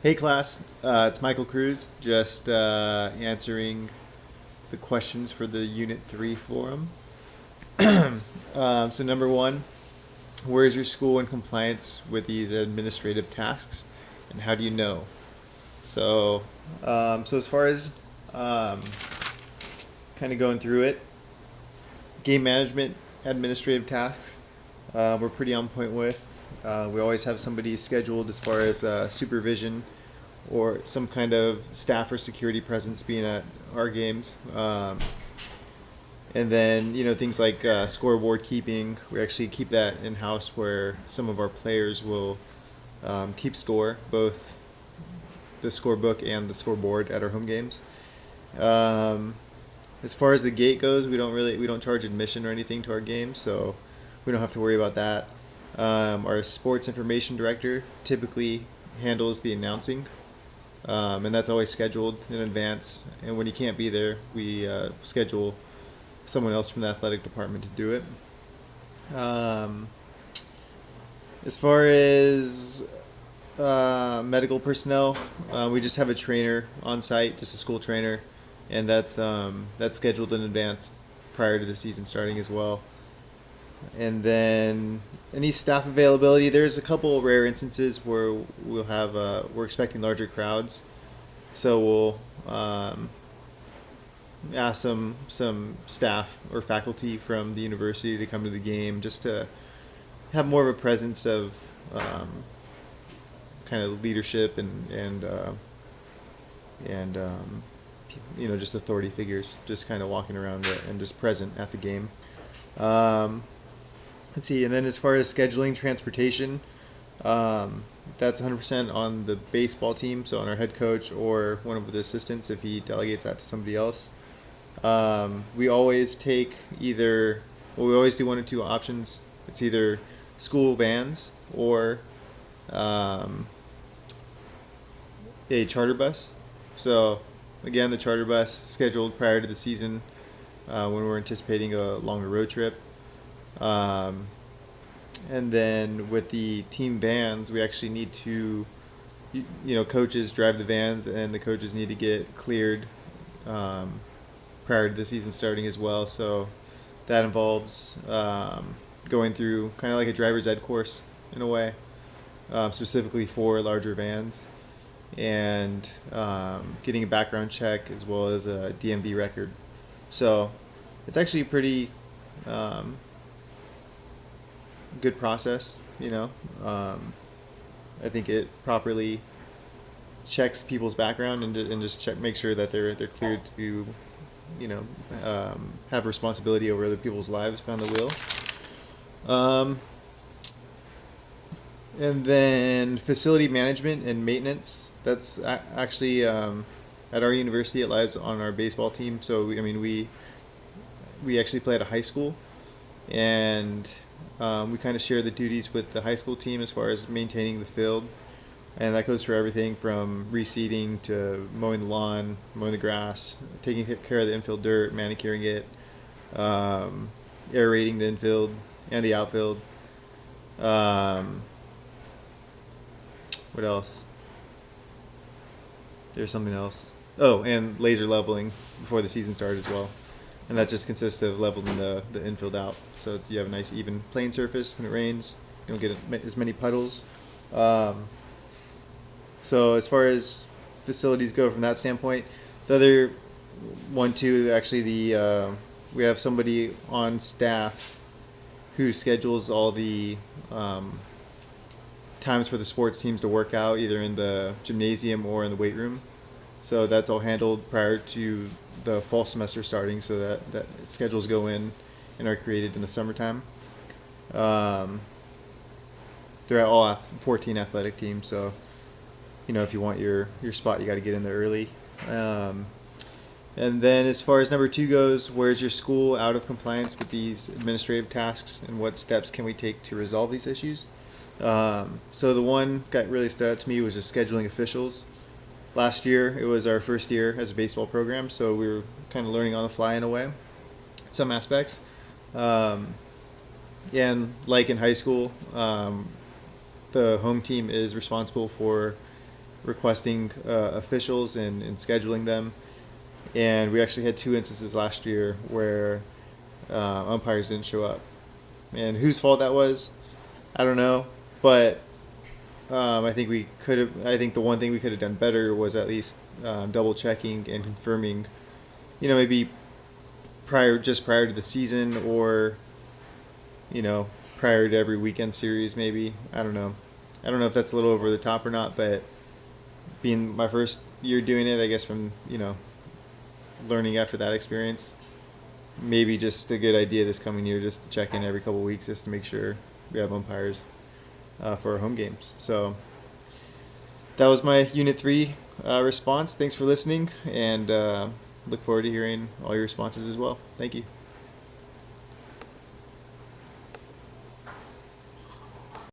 Hey class, it's Michael Cruz, just answering the questions for the Unit 3 forum. So number one, where is your school in compliance with these administrative tasks, and how do you know? So, so as far as um, kind of going through it, game management administrative tasks, we're pretty on point with. We always have somebody scheduled as far as supervision or some kind of staff or security presence being at our games. And then things like scoreboard keeping. We actually keep that in house where some of our players will keep score, both the scorebook and the scoreboard at our home games. Um, as far as the gate goes, we don't charge admission or anything to our games, so we don't have to worry about that. Our sports information director typically handles the announcing, and that's always scheduled in advance. And when he can't be there, we schedule someone else from the athletic department to do it. As far as medical personnel, we just have a trainer on site, just a school trainer, and that's scheduled in advance prior to the season starting as well. And then any staff availability, there's a couple rare instances where we're expecting larger crowds, so we'll ask some staff or faculty from the university to come to the game just to have more of a presence of kind of leadership and just authority figures just kind of walking around and just present at the game. Um, let's see, and then as far as scheduling transportation, that's 100% on the baseball team, so on our head coach or one of the assistants if he delegates that to somebody else. We always take we always do one or two options. It's either school vans or um, a charter bus. So, again, the charter bus scheduled prior to the season when we're anticipating a longer road trip. Um, and then with the team vans, we actually need to, coaches drive the vans, and the coaches need to get cleared um, prior to the season starting as well. So that involves going through kind of like a driver's ed course in a way, specifically for larger vans, and getting a background check as well as a DMV record. So it's actually a pretty um, good process. I think it properly checks people's background and just make sure that they're cleared to you know have responsibility over other people's lives behind the wheel. Um, and then facility management and maintenance. That's actually at our university. It lies on our baseball team. So we actually play at a high school, and we kind of share the duties with the high school team as far as maintaining the field, and that goes for everything from reseeding to mowing the lawn, mowing the grass, taking care of the infield dirt, manicuring it, um, aerating the infield and the outfield. Um, what else? There's something else. Oh, and laser leveling before the season started as well. And that just consists of leveling the infield out. So you have a nice even playing surface when it rains. You don't get as many puddles. Um, so as far as facilities go from that standpoint, the other one too, actually we have somebody on staff who schedules all the times for the sports teams to work out either in the gymnasium or in the weight room. So that's all handled prior to the fall semester starting, so that schedules go in and are created in the summertime. Um, they're all 14 athletic teams, so if you want your spot, you got to get in there early. Um, and then as far as number two goes, where's your school out of compliance with these administrative tasks, and what steps can we take to resolve these issues? So the one that really stood out to me was just scheduling officials. Last year, it was our first year as a baseball program, so we were kind of learning on the fly in a way, in some aspects. Um, and like in high school, the home team is responsible for requesting officials and scheduling them. And we actually had 2 instances last year where umpires didn't show up. And whose fault that was, I don't know. But I think we could have. I think the one thing we could have done better was at least double checking and confirming. Maybe just prior to the season, or prior to every weekend series. Maybe, I don't know. I don't know if that's a little over the top or not, but being my first year doing it, I guess from learning after that experience, maybe just a good idea this coming year just to check in every couple of weeks just to make sure we have umpires for our home games. So that was my Unit 3 response. Thanks for listening, and look forward to hearing all your responses as well. Thank you.